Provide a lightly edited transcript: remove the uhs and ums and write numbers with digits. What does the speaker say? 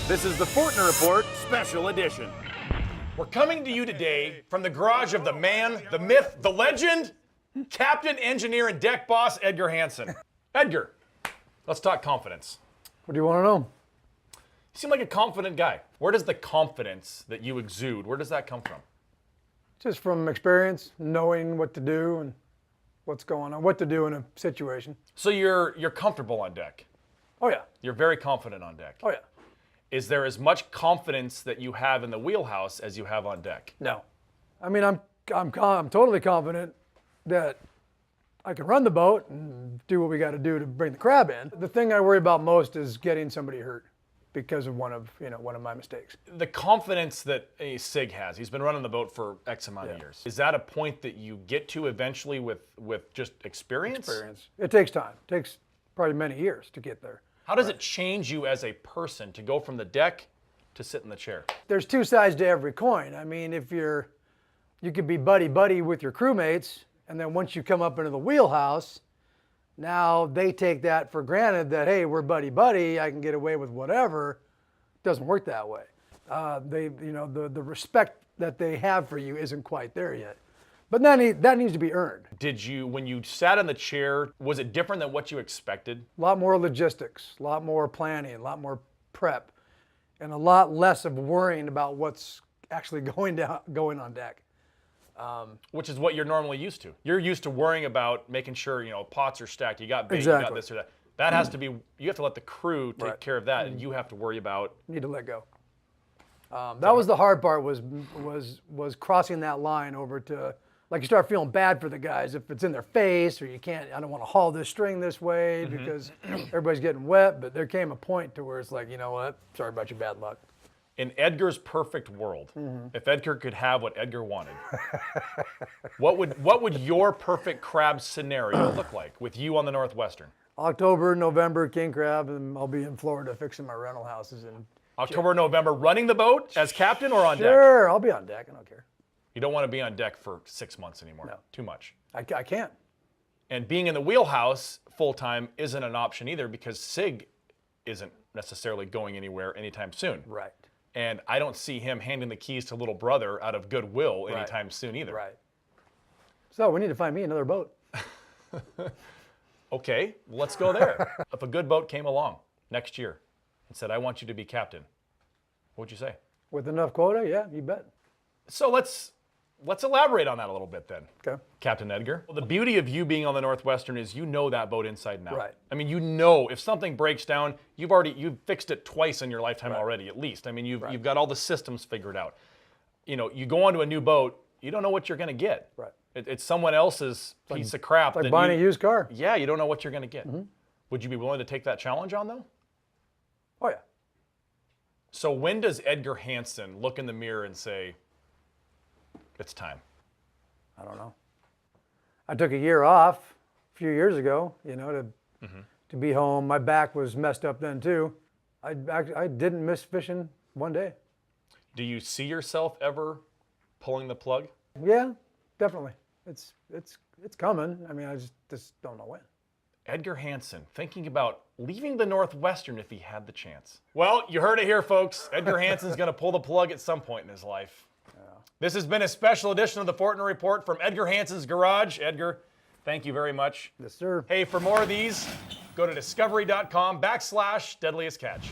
This is the Fourtner Report Special Edition. We're coming to you today from the garage of the man, the myth, the legend, Captain, Engineer, and Deck Boss, Edgar Hansen. Edgar, let's talk confidence. What do you want to know? You seem like a confident guy. Where does the confidence that you exude, where does that come from? Just from experience, knowing what to do and what's going on, what to do in a situation. So you're comfortable on deck. Oh yeah. You're very confident on deck. Oh yeah. Is there as much confidence that you have in the wheelhouse as you have on deck? No. I mean, I'm totally confident that I can run the boat and do what we got to do to bring the crab in. The thing I worry about most is getting somebody hurt because of one of my mistakes. The confidence that a Sig has, he's been running the boat for X amount of years. Is that a point that you get to eventually with just experience? Experience. It takes time. It takes probably many years to get there. How does it change you as a person to go from the deck to sit in the chair? There's two sides to every coin. I mean, if you could be buddy-buddy with your crewmates, and then once you come up into the wheelhouse, now they take that for granted that, hey, we're buddy-buddy, I can get away with whatever. It doesn't work that way. The respect that they have for you isn't quite there yet. But that needs to be earned. Did you, when you sat in the chair, was it different than what you expected? A lot more logistics, a lot more planning, a lot more prep, and a lot less of worrying about what's actually going on deck. Which is what you're normally used to. You're used to worrying about making sure, pots are stacked, you got bait, exactly. You got this or that. That has to be, you have to let the crew take care of that, and you have to worry about. Need to let go. That was the hard part, was crossing that line over to, like, you start feeling bad for the guys if it's in their face, or I don't want to haul this string this way because everybody's getting wet. But there came a point to where it's like, you know what, sorry about your bad luck. In Edgar's perfect world, if Edgar could have what Edgar wanted, what would your perfect crab scenario look like with you on the Northwestern? October, November, king crab, and I'll be in Florida fixing my rental houses. October, November, running the boat as captain or on deck? Sure, I'll be on deck. I don't care. You don't want to be on deck for 6 months anymore. No. Too much. I can't. And being in the wheelhouse full-time isn't an option either, because Sig isn't necessarily going anywhere anytime soon. Right. And I don't see him handing the keys to little brother out of goodwill anytime soon either. Right. So we need to find me another boat. Okay, let's go there. If a good boat came along next year and said, I want you to be captain, what would you say? With enough quota, yeah, you bet. So let's elaborate on that a little bit then. Okay. Captain Edgar. Well, the beauty of you being on the Northwestern is you know that boat inside and out. Right. I mean, you know if something breaks down, you've fixed it twice in your lifetime already, at least. I mean, you've got all the systems figured out. You go onto a new boat, you don't know what you're going to get. Right. It's someone else's piece of crap. It's like buying a used car. Yeah, you don't know what you're going to get. Would you be willing to take that challenge on, though? Oh, yeah. So when does Edgar Hansen look in the mirror and say, it's time? I don't know. I took a year off a few years ago, to be home. My back was messed up then too. I didn't miss fishing one day. Do you see yourself ever pulling the plug? Yeah, definitely. It's coming. I mean, I just don't know when. Edgar Hansen thinking about leaving the Northwestern if he had the chance. Well, you heard it here, folks. Edgar Hansen's going to pull the plug at some point in his life. This has been a special edition of the Fourtner Report from Edgar Hansen's garage. Edgar, thank you very much. Yes, sir. Hey, for more of these, go to discovery.com/deadliest catch.